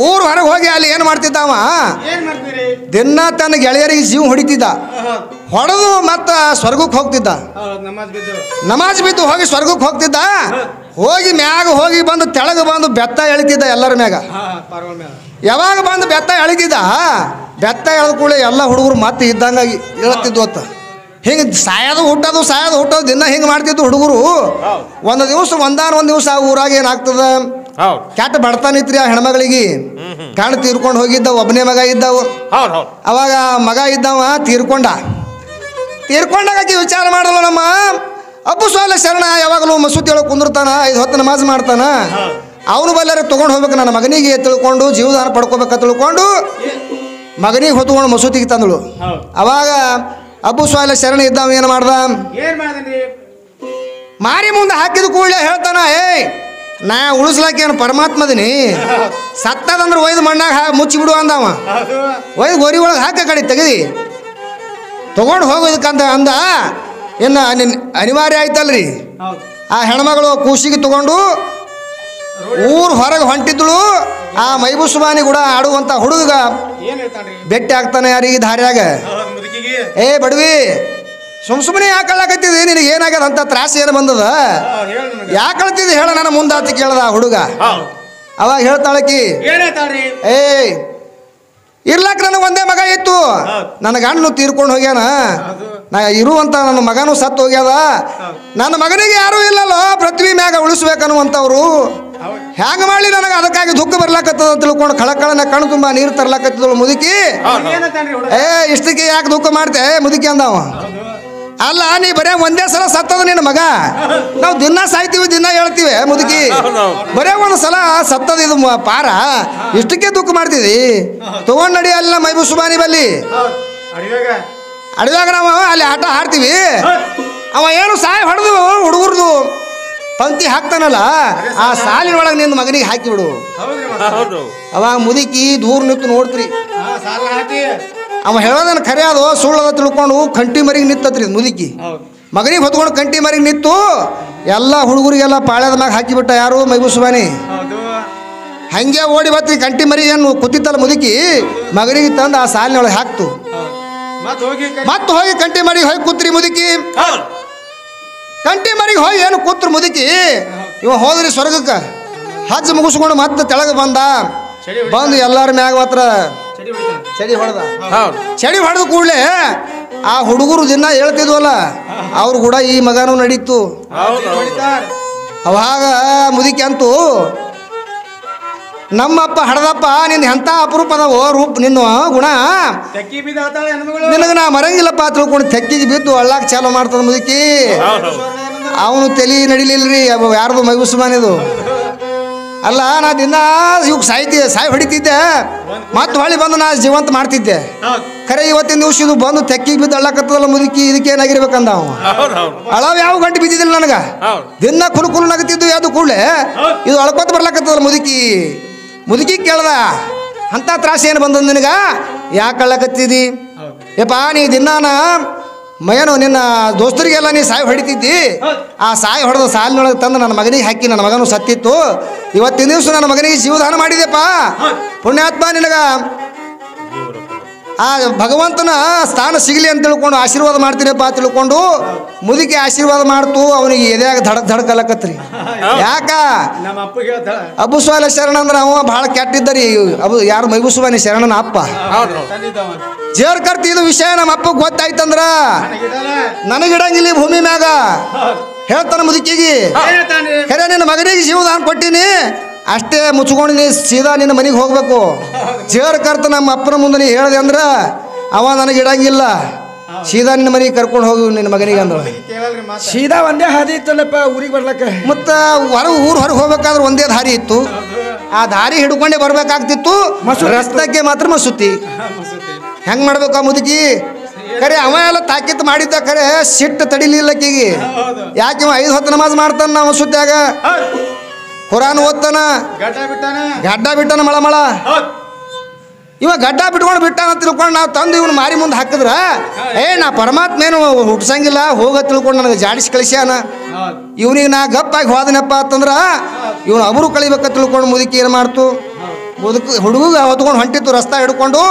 ಊರು ಹೊರಗೆ ಹೋಗಿ ಅಲ್ಲಿ ಏನು ಮಾಡ್ತಿದ್ದ ಅವ ಏನ್ ಮಾಡ್ತೀರಿ ದಿನ ತನ್ನ ಗೆಳೆಯರಿಗೆ ಜೀವ ಹೊಡಿತಿದ್ದ ಹೊಡೆದು ಮತ್ತು ಸ್ವರ್ಗಕ್ಕೆ ಹೋಗ್ತಿದ್ದ ನಮಾಜ್ ಬಿದ್ದು ಹೋಗಿ ಸ್ವರ್ಗಕ್ಕೆ ಹೋಗ್ತಿದ್ದ ಹೋಗಿ ಮ್ಯಾಗ ಹೋಗಿ ಬಂದು ತೆಳಗೆ ಬಂದು ಬೆತ್ತ ಎಳಿತಿದ್ದ ಎಲ್ಲರ ಮ್ಯಾಗ ಯಾವಾಗ ಬಂದು ಬೆತ್ತ ಎಳಿತಿದ್ದ ಬೆತ್ತ ಎಳೆದ ಕೂಡಲೇ ಎಲ್ಲ ಹುಡುಗರು ಮತ್ತೆ ಇದ್ದಂಗಾಗಿ ಹೇಳ್ತಿದ್ವು ಅತ್ತ ಹಿಂಗೆ ಸಾಯೋದು ಹುಟ್ಟೋದು ದಿನ ಹಿಂಗೆ ಮಾಡ್ತಿದ್ದು ಹುಡುಗರು ಒಂದು ದಿವಸ ಆ ಊರಾಗ ಏನಾಗ್ತದ ಕೆಟ್ಟ ಬಡ್ತಾನಿತ್ರಿ ಆ ಹೆಣ್ಮಗಳಿಗೆ ಕಣ್ಣು ತೀರ್ಕೊಂಡು ಹೋಗಿದ್ದ ಒಬ್ಬನೇ ಮಗ ಇದ್ದವು ಅವಾಗ ಮಗ ಇದ್ದವ ತೀರ್ಕೊಂಡಾಗ ವಿಚಾರ ಮಾಡಲ್ಲ ನಮ್ಮ ಅಬ್ಬು ಸ್ವಾಲ ಶರಣ ಯಾವಾಗಲೂ ಮಸೂತಿ ಒಳಗೆ ಕುಂದಿರ್ತಾನ 5 ಹೊತ್ತು ನಮಾಜ್ ಮಾಡ್ತಾನ ಅವನು ಬಲ್ಲಾರೆ ತೊಗೊಂಡು ಹೋಗ್ಬೇಕು ನನ್ನ ಮಗನಿಗೆ ತಿಳ್ಕೊಂಡು ಜೀವದಾನ ಪಡ್ಕೋಬೇಕ ತಿಳ್ಕೊಂಡು ಮಗನಿಗೆ ಹೊತ್ಕೊಂಡು ಮಸೂತಿಗೆ ತಂದಳು ಅವಾಗ ಅಬ್ಬು ಸ್ವಾಲ ಶರಣ ಇದ್ದವ ಏನು ಮಾಡ್ದ ಮಾರಿ ಮುಂದೆ ಹಾಕಿದ ಕೂಡಲೇ ಹೇಳ್ತಾನ ಏಯ್ ನಾ ಉಳಿಸ್ಲಾಕೇನು ಪರಮಾತ್ಮದಿನಿ ಸತ್ತದಂದ್ರೆ ಒಯ್ದು ಮಣ್ಣಾಗ ಮುಚ್ಚಿಬಿಡು ಅಂದವ ಒಯ್ದು ಗೋರಿ ಒಳಗೆ ಹಾಕ ಕಡೆ ತೆಗೆದಿ ತೊಗೊಂಡು ಹೋಗೋದಕ್ಕಂತ ಅಂದ ಇನ್ನು ಅನಿವಾರ್ಯ ಆಯ್ತಲ್ರಿ ಆ ಹೆಣ್ಮಗಳು ಕೂಸಿಗೆ ತಗೊಂಡು ಊರು ಹೊರಗೆ ಹೊಂಟಿದ್ಳು ಆ ಮೈಬುಸುಮಾನಿ ಕೂಡ ಆಡುವಂಥ ಹುಡುಗ ಭೇಟಿ ಆಗ್ತಾನೆ ಯಾರಿಗೆ ದಾರ್ಯಾಗ ಏ ಬಡವಿ ಸುಮ್ಮನೆ ಯಾಕೆ ಕಳ್ಳಾಕತ್ತಿದ್ದಿ ನಿನಗೆ ಏನಾಗ್ಯದ ಅಂತ ತ್ರಾಸ ಏನು ಬಂದದ ಯಾಕೆ ಕಳ್ತಿದ್ದಿ ಹೇಳ ನನ್ನ ಮುಂದಾತಿ ಕೇಳ್ದ ಹುಡುಗ ಅವಾಗ ಹೇಳ್ತಾಳಕಿ ಏಯ್ ಇರ್ಲಾಕ ನನಗೆ ಒಂದೇ ಮಗ ಇತ್ತು ನನ್ನ ಗಂಡನು ತೀರ್ಕೊಂಡು ಹೋಗ್ಯಾನ ನಾ ಇರುವಂತ ನನ್ನ ಮಗನೂ ಸತ್ತು ಹೋಗ್ಯದ ನನ್ನ ಮಗನಿಗೆ ಯಾರೂ ಇಲ್ಲಲ್ಲೋ ಪೃಥ್ವಿ ಮ್ಯಾಗ ಉಳಿಸ್ಬೇಕನ್ನುವಂಥವ್ರು ಹ್ಯಾಂಗ ಮಾಡಲಿ ನನಗೆ ಅದಕ್ಕಾಗಿ ದುಃಖ ಬರ್ಲಾಕತ್ತದ ತಿಳ್ಕೊಂಡು ಕಳಕಳನ ಕಣ್ಣು ತುಂಬ ನೀರು ತರ್ಲಾಕತ್ತಿದಳು ಮುದುಕಿ ಇಷ್ಟಕ್ಕೆ ಯಾಕೆ ದುಃಖ ಮಾಡ್ತೆ ಮುದುಕಿ ಅಂದವ ಅಲ್ಲ ನೀ ಬರೇ ಒಂದೇ ಸಲ ಸತ್ತದ ನಿನ್ನ ಮಗ ನಾವು ದಿನ ಸಾಯ್ತೀವಿ ದಿನ ಹೇಳ್ತೀವಿ ಮುದುಕಿ ಬರೇ ಒಂದು ಸಲ ಸತ್ತದ ಇದು ಪಾರ ಇಷ್ಟಕ್ಕೆ ದುಃಖ ಮಾಡ್ತಿದಿ ತಗೊಂಡ್ ನಡಿ ಅಲ್ಲ ಮೈಬುಸುಮಾನಿ ಬಲ್ಲಿ ಅಡವ್ಯಾಗ ನಾವು ಅಲ್ಲಿ ಆಟ ಆಡ್ತೀವಿ ಅವ ಏನು ಸಾಯ್ ಹೊಡೆದು ಹುಡುಗರ್ದು ಪಂಕ್ತಿ ಹಾಕ್ತಾನಲ್ಲ ಆ ಸಾಲಿನ ಒಳಗೆ ನಿನ್ನ ಮಗನಿಗೆ ಹಾಕಿಬಿಡು ಅವಾಗ ಮುದುಕಿ ದೂರ ನಿಂತು ನೋಡ್ತ್ರಿ ಅವ ಹೇಳೋದನ್ನ ಖರೆ ಅದು ಸುಳ್ಳದ ತಿಳ್ಕೊಂಡು ಕಂಟಿ ಮರಿಗೆ ನಿತ್ತತ್ರಿ ಮುದುಕಿ ಮಗನಿಗೆ ಹೊತ್ಕೊಂಡು ಕಂಟಿ ಮರಿಗೆ ನಿತ್ತು ಎಲ್ಲ ಹುಡುಗರಿಗೆಲ್ಲ ಪಾಳ್ಯದ ಮ್ಯಾಗ ಹಾಕಿಬಿಟ್ಟ ಯಾರು ಮೈಬುಸುಮಾನಿ ಹಂಗೆ ಓಡಿ ಬತ್ರಿ ಕಂಟಿ ಮರಿ ಏನು ಕೂತಿತ್ತಲ್ಲ ಮುದುಕಿ ಮಗನಿಗೆ ತಂದು ಆ ಸಾಲಿನೊಳಗೆ ಹಾಕ್ತು ಮತ್ತೆ ಹೋಗಿ ಕಂಟಿ ಮರಿಗೆ ಹೋಗಿ ಕೂತ್ರಿ ಮುದುಕಿ ಕಂಟಿ ಮರಿಗೆ ಹೋಗಿ ಏನು ಕೂತ್ರು ಮುದುಕಿ ಇವ ಹೋದ್ರಿ ಸ್ವರ್ಗಕ್ಕೆ ಹಜ್ಜ ಮುಗಿಸ್ಕೊಂಡು ಮತ್ತೆ ತೆಳಗೆ ಬಂದು ಎಲ್ಲರ ಮ್ಯಾಗ ಮಾತ್ರ ಚಡಿ ಹೊಡೆದ ಕೂಡಲೇ ಆ ಹುಡುಗರು ದಿನ ಹೇಳ್ತಿದ್ವಲ್ಲ ಅವ್ರು ಕೂಡ ಈ ಮಗನೂ ನಡೀತು ಅವಾಗ ಮುದುಕಿ ಅಂತೂ ನಮ್ಮಪ್ಪ ಹಡದಪ್ಪ ನಿನ್ನ ಎಂಥ ಅಪರೂಪದವೋ ರೂಪ ನಿನ್ನ ಗುಣ ನಿನಗೆ ನಾ ಮರಂಗಿಲ್ಲಪ್ಪ ತಿಳ್ಕೊಂಡು ತೆಕ್ಕಿಗೆ ಬಿದ್ದು ಅಳ್ಳಾಕ್ ಚಾಲು ಮಾಡ್ತದ ಮುದುಕಿ ಅವನು ತಲೆ ನಡಿಲಿಲ್ರಿ ಯಾರ್ದು ಮೈಬುಸುಮಾನಿದು ಅಲ್ಲ ನಾ ದಿನ ಇವ್ ಸಾಯಿ ಹೊಡಿತಿದ್ದೆ ಮತ್ತೆ ಹೊಳಿ ಬಂದು ನಾ ಜೀವಂತ ಮಾಡ್ತಿದ್ದೆ ಖರೆ ಇವತ್ತಿನ ದಿವಸ ಇದು ಬಂದು ತೆಕ್ಕಿಗೆ ಬಿದ್ದು ಅಳ್ಳಾಕತ್ತದಲ್ಲ ಮುದುಕಿ ಇದಕ್ಕೆ ಏನಾಗಿರ್ಬೇಕಂದ ಅವ ಅಳವ್ ಯಾವ ಗಂಟೆ ಬಿದ್ದಿದ್ದಿಲ್ಲ ನನಗ ದಿನ ಕುಲು ನಗತಿದ್ದು ಯಾವ್ದು ಕೂಡಲೇ ಇದು ಅಳ್ಕೊತ ಬರ್ಲಾಕತ್ತದಲ್ಲ ಮುದುಕಿ ಕೇಳ್ದ ಅಂತ ತ್ರಾಸ ಏನು ಬಂದದ ನಿನಗ ಯಾಕೆ ಅಳ್ಳಕತ್ತಿದಿ ಯಪ್ಪ ನೀ ದಿನಾನ ಮಯನು ನಿನ್ನ ದೋಸ್ತರಿಗೆಲ್ಲ ನೀ ಸಾಯಿ ಹೊಡಿತಿದ್ದಿ ಆ ಸಾಯಿ ಹೊಡೆದ ಸಾಲಿನೊಳಗೆ ತಂದು ನನ್ನ ಮಗನಿಗೆ ಹಾಕಿ ನನ್ನ ಮಗನೂ ಸತ್ತಿತ್ತು ಇವತ್ತಿನ ದಿವಸ ನನ್ನ ಮಗನಿಗೆ ಜೀವದಾನ ಮಾಡಿದೆಪ್ಪ ಪುಣ್ಯಾತ್ಮ ನಿನಗ ಆ ಭಗವಂತನ ಸ್ಥಾನ ಸಿಗಲಿ ಅಂತ ತಿಳ್ಕೊಂಡು ಆಶೀರ್ವಾದ ಮಾಡ್ತೀನಪ್ಪ ತಿಳ್ಕೊಂಡು ಮುದುಕಿ ಆಶೀರ್ವಾದ ಮಾಡ್ತು ಅವನಿಗೆ ಎದೆಯಾಗ ಧಡಕಲಕತ್ರಿ ಯಾಕ ಅಬ್ಬು ಸ್ವಾಲ ಶರಣ ಅಂದ್ರೆ ಅವ ಭಾಳ ಕೆಟ್ಟಿದ್ದರಿ ಅಬು ಯಾರು ಮೈಬುಸುಮಾನಿ ಶರಣನ ಅಪ್ಪ ಜೇರ್ ಕರ್ತಿ ಇದು ವಿಷಯ ನಮ್ಮ ಅಪ್ಪಗೆ ಗೊತ್ತಾಯ್ತಂದ್ರ ನನಗಿಡಂಗಿಲ್ಲ ಭೂಮಿ ಮ್ಯಾಗ ಹೇಳ್ತಾನ ಮುದುಕಿಗೆ ಖರೆ ನಿನ್ನ ಮಗನಿಗೆ ಜೀವದಾನ ಕೊಟ್ಟಿನಿ ಅಷ್ಟೇ ಮುಚ್ಕೊಂಡು ನೀ ಸೀದಾ ನಿನ್ನ ಮನೆಗೆ ಹೋಗ್ಬೇಕು ಜೇರ್ ಕರ್ತ ನಮ್ಮ ಅಪ್ಪನ ಮುಂದೆ ನೀ ಹೇಳಿದೆ ಅಂದ್ರ ಅವ ನನಗೆ ಇಡಂಗಿಲ್ಲ ಸೀದಾ ನಿನ್ನ ಮನೆಗೆ ಕರ್ಕೊಂಡು ಹೋಗಿ ನಿನ್ನ ಮಗನಿಗೆ ಅಂದ್ರ ಸೀದಾ ಒಂದೇ ಹಾದಿ ಇತ್ತಲ್ಲಪ್ಪ ಊರಿಗೆ ಬರ್ಲಕ್ಕ ಮತ್ತ ಹೊರಗೆ ಹೋಗ್ಬೇಕಾದ್ರೆ ಒಂದೇ ದಾರಿ ಇತ್ತು ಆ ದಾರಿ ಹಿಡ್ಕೊಂಡೇ ಬರ್ಬೇಕಾಗ್ತಿತ್ತು ರಸ್ತಕ್ಕೆ ಮಾತ್ರ ಮಸೂತಿ ಹೆಂಗ್ ಮಾಡ್ಬೇಕು ಆ ಮುದುಕಿ ಖರೆ ಅವ ಎಲ್ಲ ತಾಕೀತ್ ಮಾಡಿದ್ದ ಖರೆ ಸಿಟ್ಟು ತಡಿಲಿಲ್ಲಕ್ಕಿಗೆ ಯಾಕೆ ಇವ 5 ಹೊತ್ತು ನಮಾಜ್ ಮಾಡ್ತಾನ ನಾವು ಮಸೂತ್ಯಾಗ ಕುರಾನ್ ಓದ್ತಾನ ಗಡ್ಡ ಬಿಟ್ಟಾನ ಮಳ ಇವ ಗಡ್ಡ ಬಿಟ್ಕೊಂಡು ಬಿಟ್ಟಾನ ತಿಳ್ಕೊಂಡು ನಾವು ತಂದು ಇವನು ಮಾರಿ ಮುಂದೆ ಹಾಕಿದ್ರ ನಾ ಪರಮಾತ್ಮ ಏನು ಹುಟ್ಸಂಗಿಲ್ಲ ಹೋಗ ತಿಳ್ಕೊಂಡು ನನಗೆ ಜಾಡಿಸಿ ಕಳಿಸ್ಯಾನ ಇವನಿಗೆ ನಾ ಗಪ್ಪಾಗಿ ಹೋದನಪ್ಪ ಅಂತಂದ್ರ ಇವನು ಅಬರು ಕಳಿಬೇಕ ತಿಳ್ಕೊಂಡು ಮುದುಕಿ ಏನು ಮಾಡ್ತು ಹುಡುಗ ಹೊತ್ಕೊಂಡು ಹೊಂಟಿತ್ತು ರಸ್ತಾ ಹಿಡ್ಕೊಂಡು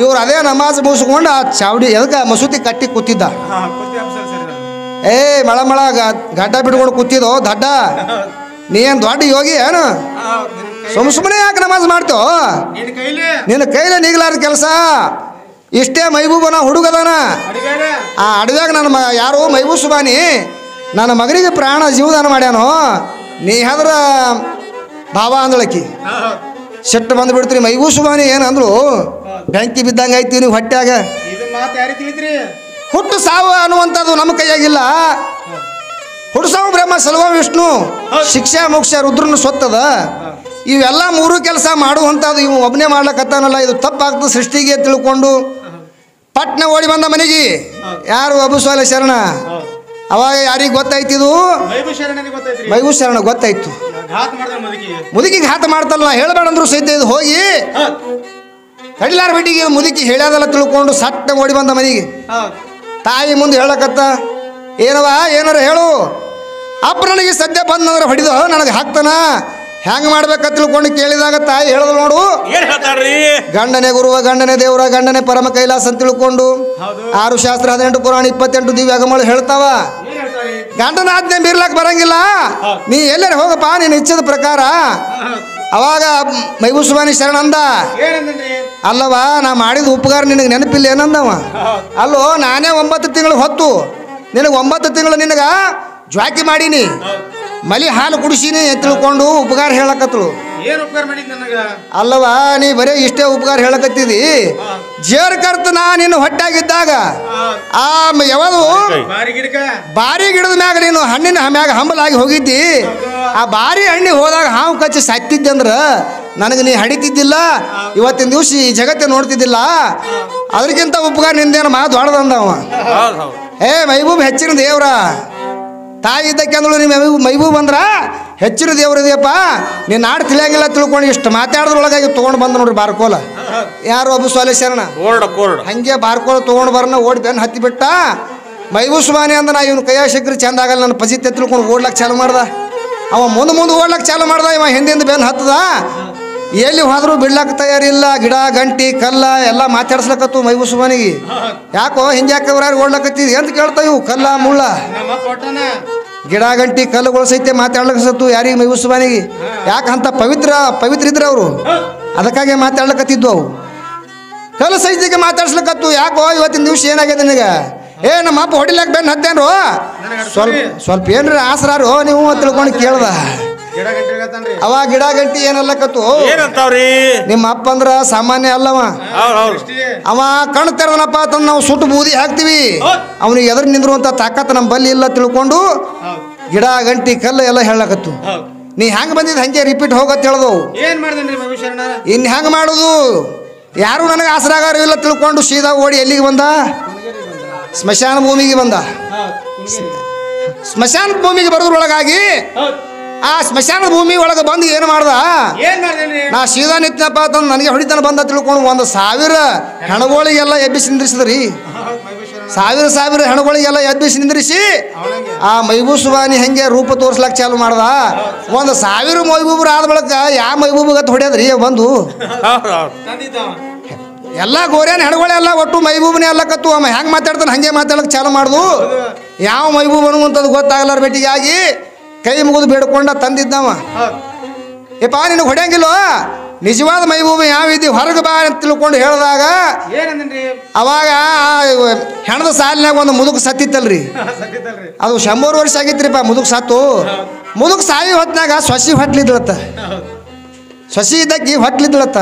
ಇವ್ರು ಅದೇ ನಮಾಜ್ ಮುಗಿಸ್ಕೊಂಡು ಆ ಚಾವಡಿ ಎದಕ್ಕೆ ಮಸೂತಿ ಕಟ್ಟಿ ಕೂತಿದ್ದ. ಏ ಮಳ ಮಳ ಗಡ್ಡ ಬಿಡ್ಕೊಂಡು ಕೂತಿದ್ದೋ ದಡ್ಡ, ನೀ ಏನು ದೊಡ್ಡ ಯೋಗಿ ಏನು? ಸುಮ್ಮನೆ ಯಾಕೆ ನಮಾಜ್ ಮಾಡ್ತೋ? ನಿನ್ನ ಕೈಲೇ ನೀಗಲಾರ ಕೆಲಸ. ಇಷ್ಟೇ ಮೈಬೂಬನ ಹುಡುಗದಾನ ಆ ಅಡವ್ಯಾಗ ನನ್ನ ಯಾರು ಮೈಬೂಬ್ ಸುಬಾನಿ ನನ್ನ ಮಗನಿಗೆ ಪ್ರಾಣ ಜೀವದಾನ ಮಾಡ್ಯಾನೋ. ನೀ ಆದ್ರ ಭಾವ ಅಂದಳಕಿ ಸಿಟ್ಟು ಬಂದು ಬಿಡ್ತೀರಿ. ಮೈಬೂಬ್ ಸುಬಾನಿ ಏನು ಅಂದ್ರು, ಬೆಂಕಿ ಬಿದ್ದಂಗೆ ಐತಿ ನೀವು ಹೊಟ್ಟ್ಯಾಗ. ಹುಟ್ಟು ಸಾವು ಅನ್ನುವಂಥದ್ದು ನಮ್ಮ ಕೈಯಾಗಿಲ್ಲ. ಹುಟ್ಟು ಸಾವು ಬ್ರಹ್ಮ ಸಲ್ವ ವಿಷ್ಣು ಶಿಕ್ಷಾ ಮೋಕ್ಷ ರುದ್ರನ ಸೊತ್ತದ. ಇವೆಲ್ಲ ಮೂರು ಕೆಲಸ ಮಾಡುವಂಥದ್ದು ಇವು ಒಬ್ಬನೇ ಮಾಡ್ಲಕತ್ತಾನಲ್ಲ, ಇದು ತಪ್ಪಾಗ್ತದೆ ಸೃಷ್ಟಿಗೆ ತಿಳ್ಕೊಂಡು ಪಟ್ನ ಓಡಿ ಬಂದ ಮನೆಗೆ. ಯಾರು ಅಬುಸ್ವಾಲೆ ಶರಣ. ಅವಾಗ ಯಾರಿಗೆ ಗೊತ್ತಾಯ್ತಿದು? ಮೈಬೂಬ್ ಶರಣ ಗೊತ್ತಾಯ್ತು. ಮುದುಕಿ ಘಾತ ಮಾಡ್ತಲ್ಲ ಹೇಳಬೇಡಂದ್ರು ಸಹಿತ ಇದು ಹೋಗಿ ಕಡಿಲಾರ ಬಿಟ್ಟಿಗೆ ಮುದುಕಿ ಹೇಳ್ಯಾದಲ್ಲ ತಿಳ್ಕೊಂಡು ಸಟ್ಟ ಓಡಿ ಬಂದ ಮನೆಗೆ. ತಾಯಿ ಮುಂದೆ ಹೇಳಕತ್ತ, ಏನವ ಏನಾರ ಹೇಳು. ಅಪ್ಪ ನನಗೆ ಸದ್ಯ ಬಂದಂದ್ರೆ ಹೊಡಿದು ನನಗೆ ಹಾಕ್ತಾನ, ಹೆಂಗೆ ಮಾಡ್ಬೇಕಂತ ತಿಳ್ಕೊಂಡು ಕೇಳಿದಾಗ ತಾಯಿ ಹೇಳಿದ್ ನೋಡು, ಗಂಡನೇ ಗುರುವ ಗಂಡನೇ ದೇವರ ಗಂಡನೇ ಪರಮ ಕೈಲಾಸ ಅಂತ ತಿಳ್ಕೊಂಡು 6 ಶಾಸ್ತ್ರ 18 ಪುರಾಣ 28 ದಿವ್ಯ ಆಗಮಗಳು ಹೇಳ್ತಾವ. ಗಂಡನ ಆಜ್ಞೆ ಮೀರ್ಲಾಕ್ ಬರಂಗಿಲ್ಲ, ನೀ ಎಲ್ಲರೂ ಹೋಗಪ್ಪ ನೀನು ಇಚ್ಛದ ಪ್ರಕಾರ. ಅವಾಗ ಮೈಬೂಬ್ ಸುಬಾನಿ ಶರಣ ಅಂದ, ಅಲ್ಲವಾ ನಾ ಮಾಡಿದ ಉಪಕಾರ ನಿನಗೆ ನೆನಪಿಲ್ಲ ಏನಂದವ. ಅಲ್ಲೋ ನಾನೇ 9 ತಿಂಗಳು ಹೊತ್ತು ನಿನಗೆ 9 ತಿಂಗಳು ನಿನಗ ಜ್ವಾಕಿ ಮಾಡೀನಿ, ಮಲಿ ಹಾಲು ಕುಡಿಸೀನಿ ತಿಳ್ಕೊಂಡು ಉಪಕಾರ ಹೇಳಕತ್ತಳು. ಅಲ್ಲವಾ ನೀ ಬರೀ ಇಷ್ಟೇ ಉಪಕಾರ ಹೇಳಕತ್ತಿದಿ. ಜೇರ್ ಕರ್ತ ನಾ ನಿನ್ನ ಹೊಟ್ಟಾಗಿದ್ದಾಗ ಆ ಯಾವುದು ಬಾರಿ ಗಿಡದ ಮ್ಯಾಗ ನೀನು ಹಣ್ಣಿನ ಮ್ಯಾಗ ಹಂಬಲಾಗಿ ಹೋಗಿದ್ದಿ. ಆ ಬಾರಿ ಹಣ್ಣಿ ಹೋದಾಗ ಹಾವು ಕಚ್ಚಿ ಸತ್ತಿದ್ದೆ ಅಂದ್ರ ನನಗೆ ನೀ ಹಡಿತಿದ್ದಿಲ್ಲ, ಇವತ್ತಿನ ದಿವಸ ಈ ಜಗತ್ತೆ ನೋಡ್ತಿದ್ದಿಲ್ಲ. ಅದಕ್ಕಿಂತ ಉಪಕಾರ ನಿಂದೇನು ಮಾತು ಹೊಡೆದಂದವ. ಏ ಮೈಬೂಬ್ ಹೆಚ್ಚಿನ ದೇವ್ರ ತಾಯಿ ಇದ್ದಕ್ಕೆ ಅಂದಳು, ನಿಮ್ಮ ಮೈಬೂಬ್ ಅಂದ್ರ ಹೆಚ್ಚಿನ ದೇವ್ರದಿಯಪ್ಪ, ನೀನು ನಾಡು ತಿಳಿಯಂಗಿಲ್ಲ ತಿಳ್ಕೊಂಡು ಇಷ್ಟು ಮಾತಾಡೋದ್ರೊಳಗಾಗಿ ತೊಗೊಂಡು ಬಂದ ನೋಡ್ರಿ ಬಾರ್ಕೋಲ. ಯಾರು ಅಬುಸ್ವಾಲೆ ಶರಣ ಹಂಗೆ ಬಾರ್ಕೋಲ ತೊಗೊಂಡು ಬರೋಣ ಓಡಿ ಬೆನ್ನು ಹತ್ತಿ ಬಿಟ್ಟ. ಮೈಬೂಬ್ ಸುಬಾನಿ ಅಂದ ನಾ ಇವನು ಕೈಯಾಗ ಸಿಕ್ಕರೆ ಚಂದ ಆಗಲ್ಲ ನನ್ನ ಪಜಿತೆ ತಿಳ್ಕೊಂಡು ಓಡ್ಲಕ್ಕೆ ಚಾಲು ಮಾಡ್ದ. ಅವ ಮುಂದೆ ಓಡ್ಲಕ್ಕೆ ಚಾಲು ಮಾಡ್ದ, ಇವ ಹಿಂದಿಂದ ಬೆನ್ನು ಹತ್ತದ. ಎಲ್ಲಿ ಹೋದ್ರೂ ಬಿಡ್ಲಕ್ಕ ತಯಾರಿಲ್ಲ. ಗಿಡ ಗಂಟಿ ಕಲ್ಲ ಎಲ್ಲ ಮಾತಾಡ್ಸ್ಲಕತ್ತು ಮೈಬೂಬ್ ಸುಬಾನಿಗೆ. ಯಾಕೋ ಹಿಂಗ್ಯಾಕೆ ಅವ್ರಾರು ಓಡ್ಲಕತ್ತಿದ್ ಅಂತ ಕೇಳ್ತಾವ ಇವು ಕಲ್ಲ ಮುಳ್ಳ ಗಿಡ ಗಂಟಿ ಕಲ್ಲುಗಳು ಸಹಿತ ಮಾತಾಡ್ಲಕತ್ತು ಯಾರಿಗೆ ಮೈಬೂಬ್ ಸುಬಾನಿಗೆ. ಯಾಕಂತ ಪವಿತ್ರ ಇದ್ರೆ ಅವರು ಅದಕ್ಕಾಗಿ ಮಾತಾಡ್ಲಕತ್ತಿದ್ವು. ಅವು ಕಲ್ಲು ಸಹಿತಿಗೆ ಮಾತಾಡ್ಸ್ಲಕತ್ತು. ಯಾಕೋ ಇವತ್ತಿನ ದಿವಸ ಏನಾಗಿದೆ ನಿನಗೆ? ಏ ನಮ್ಮ ಅಪ್ಪ ಹೊಡಿಲಕ್ಕೆ ಬೆನ್ನು ಹತ್ತೇನ್ರು, ಸ್ವಲ್ಪ ಏನ್ರಿ ಆಸರಾರು ನೀವು ತಿಳ್ಕೊಂಡು ಕೇಳ್ದ. ಅವ ಗಿಡ ಗಂಟಿ ಏನಲ್ಲಕತ್ತು, ನಿಮ್ಮ ಅಪ್ಪ ಅಂದ್ರ ಸಾಮಾನ್ಯ ಅಲ್ಲವ. ಅವ ಕಣ್ಣು ತೆರೆದನಪ್ಪ ಅಂತಂದು ನಾವು ಸುಟ್ಟು ಬೂದಿ ಹಾಕ್ತಿವಿ, ಅವನಿಗೆ ಎದುರು ನಿಂದ್ರುವಂತ ತಾಕತ್ ನಮ್ಮ ಬಲ್ಲಿ ಇಲ್ಲ ತಿಳ್ಕೊಂಡು ಗಿಡ ಗಂಟಿ ಕಲ್ಲು ಎಲ್ಲ ಹೇಳಕತ್ತು. ನೀ ಹೆಂಗ್ ಬಂದಿದ್ ಹಂಗೆ ರಿಪೀಟ್ ಹೋಗತ್ ಹೇಳ್ದವು. ಇನ್ ಹೆಂಗ್ ಮಾಡುದು? ಯಾರು ನನಗೆ ಆಸರಾಗಾರ ಇಲ್ಲ ತಿಳ್ಕೊಂಡು ಸೀದಾ ಓಡಿ ಎಲ್ಲಿಗೆ ಬಂದ? ಸ್ಮಶಾನ ಭೂಮಿಗೆ ಬಂದ. ಸ್ಮಶಾನ ಭೂಮಿಗೆ ಬರೋದ್ರೊಳಗಾಗಿ ಆ ಸ್ಮಶಾನ ಭೂಮಿ ಒಳಗೆ ಬಂದು ಏನು ಮಾಡ್ದ? ನಾ ಸೀದಾ ನಿಂತನಪ್ಪ ಅಂತಂದು ನನಗೆ ಹೊಡಿತಾನ ಬಂದ ತಿಳ್ಕೊಂಡು 1,000 ಹೆಣಗಳಿಗೆಲ್ಲ ಎಬ್ಬಿಸಿ ನಿಂದ್ರಿಸಿದ್ರಿ. 1000 ಹೆಣಗಳಿಗೆಲ್ಲ ಎಬ್ಬಿಸಿ ನಿಂದ್ರಿಸಿ ಆ ಮೈಬೂಬ್ ಸುಬಾನಿ ಹೆಂಗೆ ರೂಪ ತೋರ್ಸ್ಲಾಕ್ ಚಾಲು ಮಾಡ್ದ. 1,000 ಮೈಬೂಬ್ರು ಆದ ಬಳಕ ಯಾವ ಮೈಬೂಬ್ಗತ್ ಹೊಡ್ಯದ್ರಿ ಬಂದು ಎಲ್ಲ ಗೋರ್ಯಾನ ಹೆಣಗಳೆಲ್ಲ ಒಟ್ಟು ಮೈಬೂಬನೇ ಅಲ್ಲಕತ್ತು. ಅಮ್ಮ ಹೆಂಗೆ ಮಾತಾಡ್ತಾನೆ ಹಂಗೆ ಮಾತಾಡಕ್ಕೆ ಚಾಲು ಮಾಡ್ದು. ಯಾವ ಮೈಬೂಬ್ ಅನ್ನುವಂಥದ್ದು ಗೊತ್ತಾಗಲಾರ ಭೇಟಿಗಾಗಿ ಕೈ ಮುಗಿದು ಬೇಡ್ಕೊಂಡ ತಂದಿದ್ದವ. ಏಪಾ ನಿನಗೆ ಹೊಡ್ಯಂಗಿಲ್ವ? ನಿಜವಾದ ಮೈಬೂಬ ಯಾವ ಇದ್ದೀವಿ ಹೊರಗೆ ಬಾ ಅಂತ ತಿಳ್ಕೊಂಡು ಹೇಳಿದಾಗ ಅವಾಗ ಹೆಣದ ಸಾಲಿನಾಗ ಒಂದು ಮುದುಕ ಸತ್ತಿತ್ತಲ್ರಿ. ಅದು 100 ವರ್ಷ ಆಗಿತ್ರಿಪ್ಪ ಮುದುಕ ಸತ್ತು. ಮುದುಕ ಸಾಯಿ ಹೊತ್ನಾಗ ಸೊಸಿ ಹೊಟ್ಲಿದ್ಳತ್ತ. ಸೊಸಿ ಇದ್ದಕ್ಕಿ ಹೊಟ್ಲಿದ್ಳತ್ತ.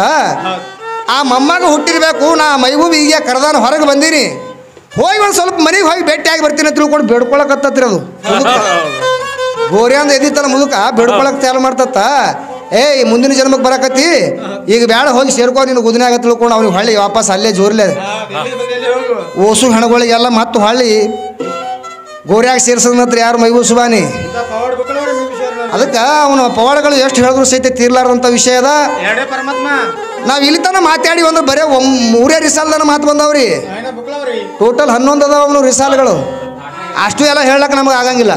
ಆ ಮೊಮ್ಮಗ ಹುಟ್ಟಿರ್ಬೇಕು. ನಾ ಮೈಬೂಬ್ ಈಗ ಕರೆದಾನ ಹೊರಗೆ ಬಂದೀನಿ, ಹೋಗಿ ಒಂದು ಸ್ವಲ್ಪ ಮನೆಗೆ ಹೋಗಿ ಭೇಟಿಯಾಗಿ ಬರ್ತೀನಿ ಅಂತ ತಿಳ್ಕೊಂಡು ಬೇಡ್ಕೊಳಕತ್ತತ್ರಿ. ಅದು ಗೋರ್ಯಾಂದ ಎದಿತ್ತಲ್ಲ ಮುದುಕ ಬೇಡ್ಕೊಳಕ್ ಚಾಲು ಮಾಡ್ತತ್ತ. ಏಯ್ ಮುಂದಿನ ಜನ್ಮಕ್ಕೆ ಬರಕತ್ತಿ, ಈಗ ಬೇಡ ಹೋಗಿ ಸೇರ್ಕೊ ನೀನು ಗುದಿನಾಗ ತಿಳ್ಕೊಂಡು ಅವ್ನಿಗೆ ಹೊಳ್ಳಿ ವಾಪಸ್ ಅಲ್ಲೇ ಜೋರ್ಲೆ ಓಸು ಹೆಣಗಳಿಗೆಲ್ಲ ಮತ್ತು ಹೊಳ್ಳಿ ಗೋರ್ಯಾಗ ಸೇರ್ಸದ್ನತ್ರ ಯಾರು ಮೈಬೂಬ್ ಸುಬಾನಿ. ಅದಕ್ಕೆ ಅವನ ಪವಾಡಗಳು ಎಷ್ಟು ಹೇಳಿದ್ರು ಸಹಿತ ತೀರ್ಲಾರ್ದಂಥ ವಿಷಯ ಅದ. ನಾವು ಇಲ್ಲಿ ತನ ಮಾತಾಡಿ ಅಂದ್ರೆ ಬರೀ 3 ರಿಸಾಲ್ದನ ಮಾತು ಬಂದವ್ರಿ. ಟೋಟಲ್ 11 ಅದಾವ ಅವನು ರಿಸಾಲ್ಗಳು. ಅಷ್ಟು ಎಲ್ಲ ಹೇಳಕ್ಕೆ ನಮಗೆ ಆಗಂಗಿಲ್ಲ.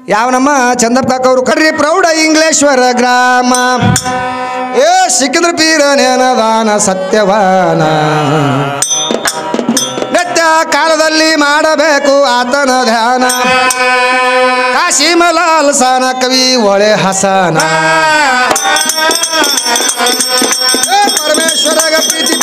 ಯಾವ ನಮ್ಮ ಚಂದಪ್ಪ ಕಾಕ ಅವರು ಕಡ್ರಿ ಪ್ರೌಢ ಇಂಗ್ಲೇಶ್ವರ ಗ್ರಾಮ ಏ ಸಿಕ್ಕಿದ್ರ ಪೀರ ನೇನದಾನ ಸತ್ಯವಾನ ನಿತ್ಯ ಕಾಲದಲ್ಲಿ ಮಾಡಬೇಕು ಆತನ ಧ್ಯಾನ ಕಾಶಿಮಲಾಲ್ ಸಾನ ಕವಿ ಒಳೆ ಹಸನ ಪರಮೇಶ್ವರಗ ಪ್ರೀತಿ